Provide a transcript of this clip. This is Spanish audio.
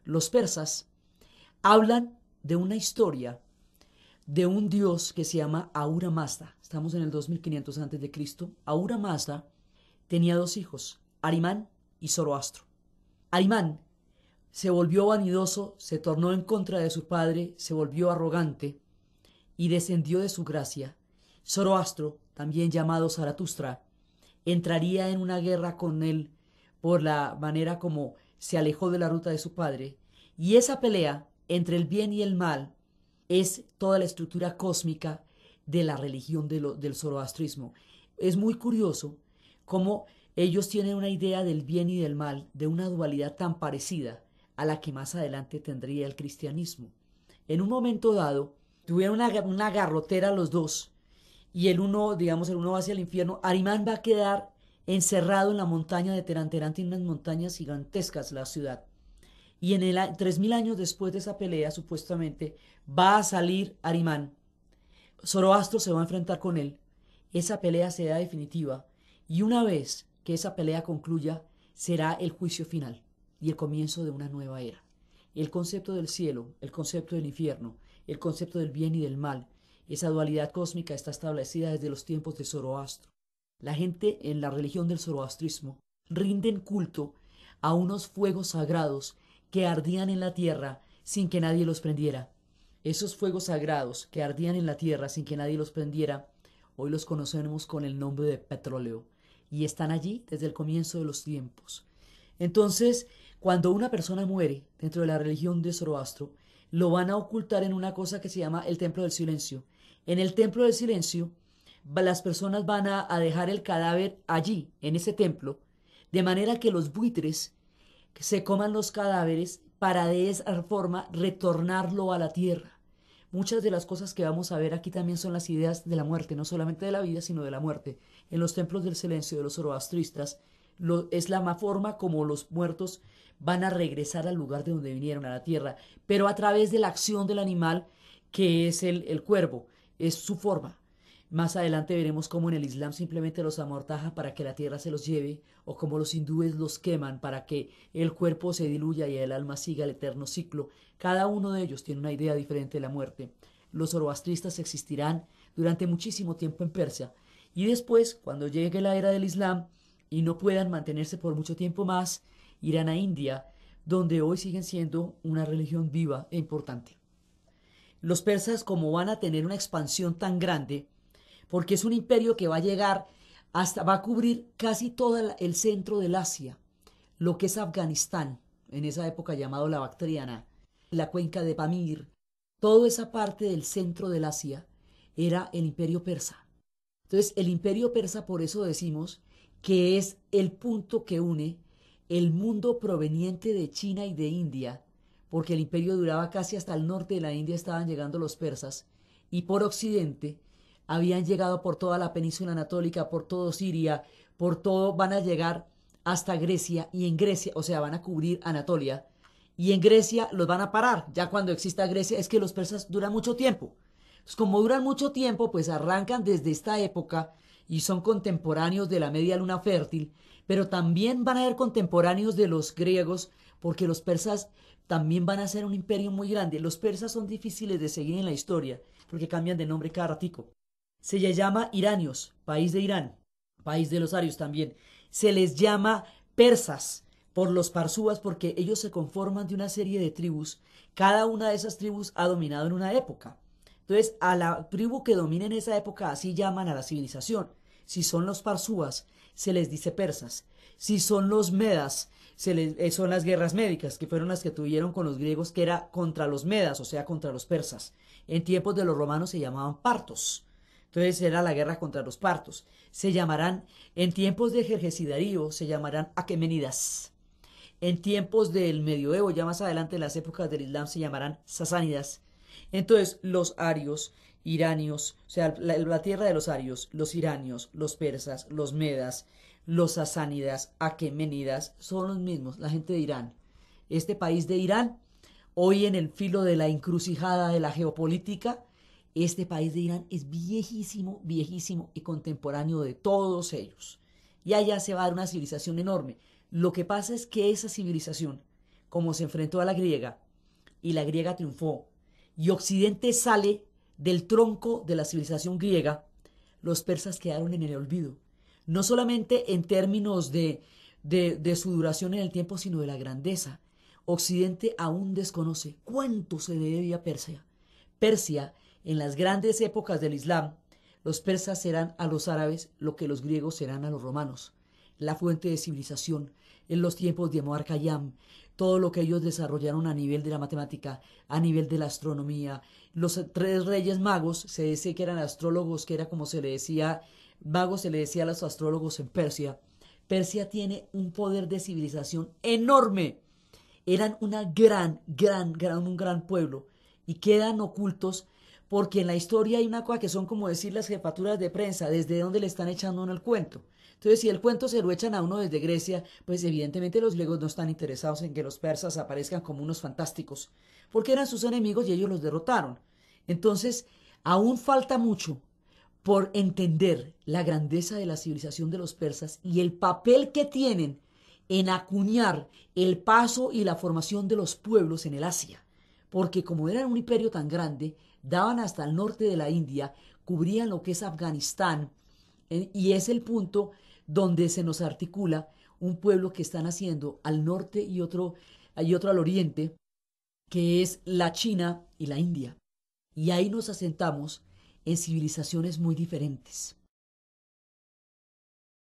Los persas hablan de una historia de un dios que se llama Ahura Mazda. Estamos en el 2500 a.C. Ahura Mazda tenía dos hijos, Arimán y Zoroastro. Arimán se volvió vanidoso, se tornó en contra de su padre, se volvió arrogante y descendió de su gracia. Zoroastro, también llamado Zaratustra, entraría en una guerra con él por la manera como se alejó de la ruta de su padre, y esa pelea entre el bien y el mal es toda la estructura cósmica de la religión del zoroastrismo. Es muy curioso cómo ellos tienen una idea del bien y del mal, de una dualidad tan parecida a la que más adelante tendría el cristianismo. En un momento dado, tuvieron una garrotera los dos, y el uno va hacia el infierno. Arimán va a quedar encerrado en la montaña de Terán. Tiene unas montañas gigantescas la ciudad. Y en el 3000 años después de esa pelea, supuestamente, va a salir Arimán. Zoroastro se va a enfrentar con él. Esa pelea será definitiva. Y una vez que esa pelea concluya, será el juicio final y el comienzo de una nueva era. El concepto del cielo, el concepto del infierno, el concepto del bien y del mal, esa dualidad cósmica está establecida desde los tiempos de Zoroastro. La gente en la religión del zoroastrismo rinden culto a unos fuegos sagrados que ardían en la tierra sin que nadie los prendiera. Esos fuegos sagrados que ardían en la tierra sin que nadie los prendiera, hoy los conocemos con el nombre de petróleo y están allí desde el comienzo de los tiempos. Entonces, cuando una persona muere dentro de la religión de Zoroastro, lo van a ocultar en una cosa que se llama el templo del silencio. En el templo del silencio, las personas van a dejar el cadáver allí, en ese templo, de manera que los buitres se coman los cadáveres para de esa forma retornarlo a la tierra. Muchas de las cosas que vamos a ver aquí también son las ideas de la muerte, no solamente de la vida, sino de la muerte. En los templos del silencio de los zoroastristas es la forma como los muertos van a regresar al lugar de donde vinieron, a la tierra, pero a través de la acción del animal que es el cuervo, es su forma. Más adelante veremos cómo en el Islam simplemente los amortaja para que la tierra se los lleve, o como los hindúes los queman para que el cuerpo se diluya y el alma siga el eterno ciclo. Cada uno de ellos tiene una idea diferente de la muerte. Los zoroastristas existirán durante muchísimo tiempo en Persia, y después, cuando llegue la era del Islam y no puedan mantenerse por mucho tiempo más, irán a India, donde hoy siguen siendo una religión viva e importante. Los persas, como van a tener una expansión tan grande, porque es un imperio que va a llegar hasta, va a cubrir casi todo el centro del Asia, lo que es Afganistán, en esa época llamado la Bactriana, la cuenca de Pamir, toda esa parte del centro del Asia era el imperio persa. Entonces, el imperio persa, por eso decimos que es el punto que une el mundo proveniente de China y de India, porque el imperio duraba casi hasta el norte de la India, estaban llegando los persas, y por occidente habían llegado por toda la península anatólica, por todo Siria, por todo, van a llegar hasta Grecia, y en Grecia, o sea, van a cubrir Anatolia, y en Grecia los van a parar. Ya cuando exista Grecia, es que los persas duran mucho tiempo. Entonces, como duran mucho tiempo, pues arrancan desde esta época y son contemporáneos de la media luna fértil, pero también van a ser contemporáneos de los griegos, porque los persas también van a ser un imperio muy grande. Los persas son difíciles de seguir en la historia, porque cambian de nombre cada ratico. Se les llama iranios, país de Irán, país de los arios también. Se les llama persas por los parsúas, porque ellos se conforman de una serie de tribus. Cada una de esas tribus ha dominado en una época. Entonces, a la tribu que domina en esa época, así llaman a la civilización. Si son los parsúas, se les dice persas. Si son los medas, son las guerras médicas, que fueron las que tuvieron con los griegos, que era contra los medas, o sea, contra los persas. En tiempos de los romanos se llamaban partos. Entonces era la guerra contra los partos. Se llamarán, en tiempos de Jerjesidarío, se llamarán aquemenidas. En tiempos del medioevo, ya más adelante en las épocas del Islam, se llamarán sasánidas. Entonces los arios, iranios, o sea, la tierra de los arios, los iranios, los persas, los medas, los sasánidas, aquemenidas, son los mismos, la gente de Irán. Este país de Irán, hoy en el filo de la encrucijada de la geopolítica, este país de Irán es viejísimo, viejísimo y contemporáneo de todos ellos. Y allá se va a dar una civilización enorme. Lo que pasa es que esa civilización, como se enfrentó a la griega y la griega triunfó y Occidente sale del tronco de la civilización griega, los persas quedaron en el olvido. No solamente en términos de su duración en el tiempo, sino de la grandeza. Occidente aún desconoce cuánto se le debe a Persia. Persia, en las grandes épocas del Islam, los persas serán a los árabes lo que los griegos serán a los romanos. La fuente de civilización, en los tiempos de Muar Khayyam, todo lo que ellos desarrollaron a nivel de la matemática, a nivel de la astronomía. Los tres reyes magos, se dice que eran astrólogos, que era como se le decía, magos se le decía a los astrólogos en Persia. Persia tiene un poder de civilización enorme. Eran una un gran pueblo y quedan ocultos porque en la historia hay una cosa que son como decir las jefaturas de prensa, desde donde le están echando uno el cuento. Entonces, si el cuento se lo echan a uno desde Grecia, pues evidentemente los griegos no están interesados en que los persas aparezcan como unos fantásticos, porque eran sus enemigos y ellos los derrotaron. Entonces, aún falta mucho por entender la grandeza de la civilización de los persas y el papel que tienen en acuñar el paso y la formación de los pueblos en el Asia, porque como eran un imperio tan grande, daban hasta el norte de la India, cubrían lo que es Afganistán, y es el punto donde se nos articula un pueblo que están haciendo al norte y otro al oriente, que es la China y la India. Y ahí nos asentamos en civilizaciones muy diferentes.